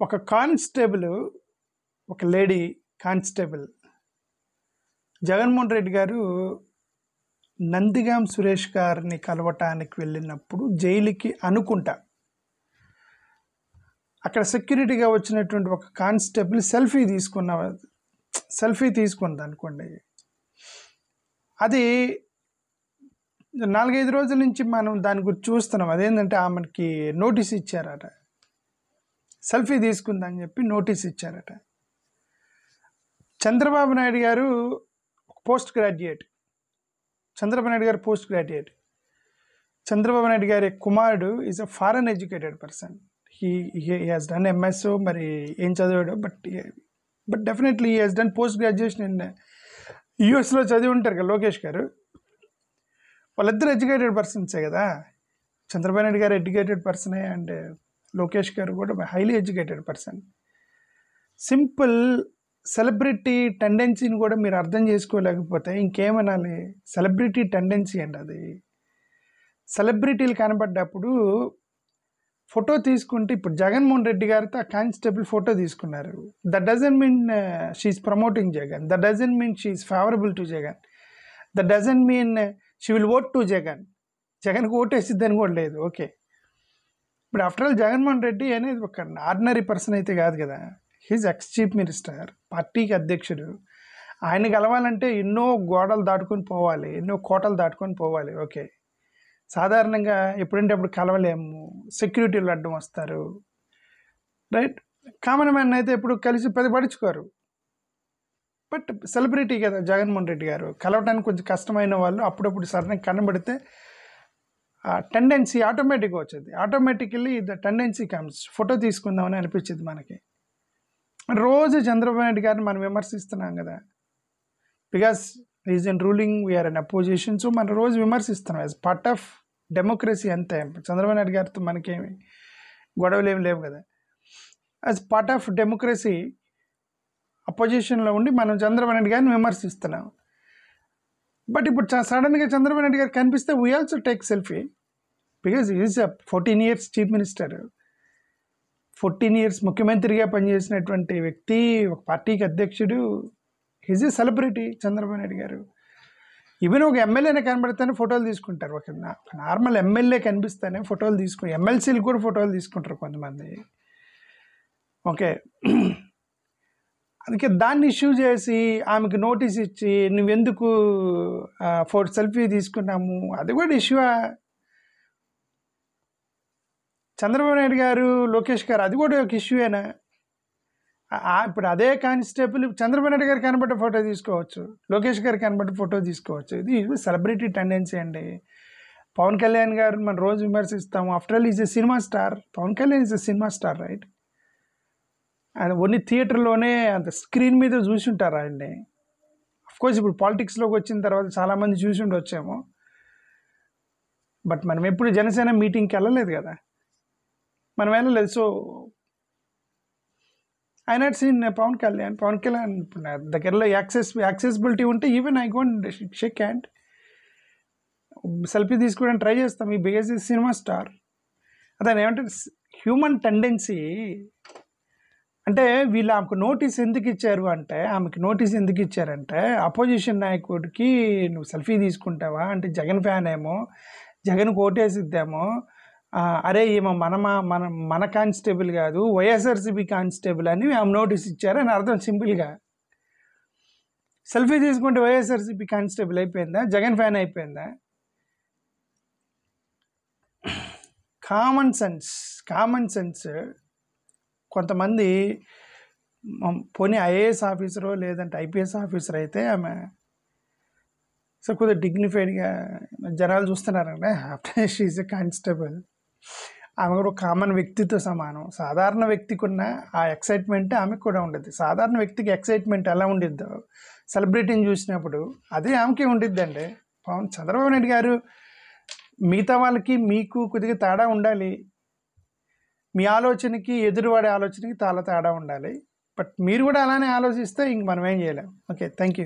ఒక కానిస్టేబుల్, ఒక lady constable Jaganmohan Reddy గారు నందిగాం సురేష్ గారిని కలవటానికి వెళ్ళినప్పుడు జైలుకి అనుకుంటా అక్కడ సెక్యూరిటీగా వచ్చినటువంటి ఒక కానిస్టేబుల్ సెల్ఫీ తీసుకుంది అనుకోండి. అది 4-5 రోజుల నుంచి మనం దాని గురించి చూస్తున్నాం. అదేంటంటే ఆమెకి నోటీస్ ఇచ్చారట, సెల్ఫీ తీసుకుందని చెప్పి నోటీస్ ఇచ్చారట. చంద్రబాబు నాయుడు గారు పోస్ట్ గ్రాడ్యుయేట్, చంద్రబాబు నాయుడు గారి కుమారుడు is a foreign educated person. He has done MSO, మరి ఏం చదివాడు, but definitely he has done post graduation in యూఎస్లో చదివి ఉంటారు కదా లోకేష్ గారు. వాళ్ళిద్దరు ఎడ్యుకేటెడ్ పర్సన్సే కదా. చంద్రబాబు నాయుడు గారు ఎడ్యుకేటెడ్ పర్సనే అండ్ లోకేష్ గారు కూడా highly educated person. Simple celebrity టెండెన్సీని కూడా మీరు అర్థం చేసుకోలేకపోతే ఇంకేమనాలి? సెలబ్రిటీ టెండెన్సీ అండి అది. సెలబ్రిటీలు కనబడ్డప్పుడు ఫోటో తీసుకుంటే, ఇప్పుడు జగన్మోహన్ రెడ్డి గారితో ఆ కానిస్టేబుల్ ఫోటో తీసుకున్నారు. That doesn't mean she's promoting Jagan, that doesn't mean she's favourable to Jagan, that doesn't mean she will vote to Jagan. జగన్కి ఓటేసిద్దని కూడా లేదు. ఓకే, ఇప్పుడు ఆఫ్టర్ ఆల్ జగన్మోహన్ రెడ్డి అనేది ఒక ఆర్డినరీ పర్సన్ అయితే కాదు కదా. హీజ్ ఎక్స్ చీఫ్ మినిస్టర్, పార్టీకి అధ్యక్షుడు. ఆయన కలవాలంటే ఎన్నో గోడలు దాటుకొని పోవాలి, ఎన్నో కోటలు దాటుకొని పోవాలి. ఓకే, సాధారణంగా ఎప్పుడంటే అప్పుడు కలవలేము, సెక్యూరిటీలు అడ్డం వస్తారు, రైట్. కామన్ మ్యాన్ అయితే ఎప్పుడు కలిసి పడుచుకోరు. బట్ సెలబ్రిటీ కదా జగన్మోహన్ రెడ్డి గారు, కలవటానికి కొంచెం కష్టమైన వాళ్ళు అప్పుడప్పుడు సడన్గా కనబడితే ఆ టెండెన్సీ ఆటోమేటిక్గా వచ్చేది. Automatically the tendency comes, photo తీసుకుందామని అనిపించింది మనకి. రోజు చంద్రబాబు నాయుడు గారిని మనం విమర్శిస్తున్నాం కదా, because is in ruling, we're in opposition. So మనం రోజు విమర్శిస్తున్నాం యాజ్ పార్ట్ ఆఫ్ డెమోక్రసీ. అంతే, చంద్రబాబు నాయుడు గారితో మనకేమి గొడవలు ఏమి లేవు కదా. యాజ్ పార్ట్ ఆఫ్ డెమోక్రసీ అపోజిషన్లో ఉండి మనం చంద్రబాబు నాయుడు గారిని విమర్శిస్తున్నాం. బట్ ఇప్పుడు సడన్గా చంద్రబాబు నాయుడు గారు కనిపిస్తే we also take selfie, because is 14 years chief minister, 14 years ముఖ్యమంత్రిగా పనిచేసినటువంటి వ్యక్తి, ఒక పార్టీకి అధ్యక్షుడు. Is a celebrity Chandrababu Naidu గారు. ఈవెన్ ఒక ఎమ్మెల్యేనే కనబడితేనే ఫోటోలు తీసుకుంటారు. ఒక నార్మల్ ఎమ్మెల్యే కనిపిస్తేనే ఫోటోలు తీసుకుని, ఎమ్మెల్సీలు కూడా ఫోటోలు తీసుకుంటారు కొంతమంది. ఓకే, అందుకే దాన్ని ఇష్యూ చేసి ఆమెకు నోటీస్ ఇచ్చి నువ్వెందుకు సెల్ఫీ తీసుకున్నాము, అది కూడా ఇష్యూ. చంద్రబాబు నాయుడు గారు, లోకేష్ గారు, అది కూడా ఒక ఇష్యూయేనా? ఇప్పుడు అదే కానిస్టేబుల్ చంద్రబాబు నాయుడు గారు కనబడ్డ ఫోటో తీసుకోవచ్చు, లోకేష్ గారు కనబడ్డ ఫోటో తీసుకోవచ్చు. ఇది సెలబ్రిటీ టెండెన్సీ అండి. పవన్ కళ్యాణ్ గారు మనం రోజు విమర్శిస్తాము. After all is a cinema star. Pawan Kalyan is a cinema star, right. ఆయన ఓన్లీ థియేటర్లోనే అంత స్క్రీన్ మీద చూసి ఉంటారు ఆయన్ని. అఫ్కోర్స్ ఇప్పుడు పాలిటిక్స్లోకి వచ్చిన తర్వాత చాలామంది చూసి ఉండొచ్చేమో, బట్ మనం ఎప్పుడు జనసేన మీటింగ్కి వెళ్ళలేదు కదా, మనం వెళ్ళలేదు. So I not seen Pawan Kalyan దగ్గరలో యాక్సెసిబిలిటీ ఉంటే even I don't shake hand, selfie తీసుకోవడానికి ట్రై చేస్తాం. ఈ బికాజ్ ఈ సినిమా స్టార్. అతను ఏమంటే హ్యూమన్ టెండెన్సీ అంటే వీళ్ళు ఆమెకు నోటీస్ ఎందుకు ఇచ్చారంటే అపోజిషన్ నాయకుడికి నువ్వు సెల్ఫీ తీసుకుంటావా అంటే జగన్ ఫ్యాన్ ఏమో, జగన్కి ఓటేసిద్దేమో, అరే ఏమో మన కానిస్టేబుల్ కాదు వైఎస్ఆర్సీపీ కానిస్టేబుల్ అని ఆమె నోటీస్ ఇచ్చారని అర్థం. సింపుల్గా సెల్ఫీ తీసుకుంటే వైఎస్ఆర్సీపీ కానిస్టేబుల్ అయిపోయిందా, జగన్ ఫ్యాన్ అయిపోయిందా? కామన్ సెన్స్ కొంతమంది పోనీ ఐఏఎస్ ఆఫీసరో లేదంటే ఐపీఎస్ ఆఫీసర్ అయితే ఆమె సో కొద్దిగా డిగ్నిఫైడ్గా జనాలు చూస్తున్నారంటే after she is a constable. ఆమె కూడా కామన్ వ్యక్తితో సమానం. సాధారణ వ్యక్తికి ఉన్న ఆ ఎక్సైట్మెంట్ ఆమెకు కూడా ఉండదు. సాధారణ వ్యక్తికి ఎక్సైట్మెంట్ ఎలా ఉండిద్దో సెలబ్రిటీని చూసినప్పుడు అదే ఆమెకి ఉండిద్దండి. చంద్రబాబు నాయుడు గారు మిగతా వాళ్ళకి మీకు కొద్దిగా తేడా ఉండాలి, మీ ఆలోచనకి ఎదురువాడే ఆలోచనకి చాలా తేడా ఉండాలి. బట్ మీరు కూడా అలానే ఆలోచిస్తే ఇంక మనం ఏం చేయలేం. Okay, thank you.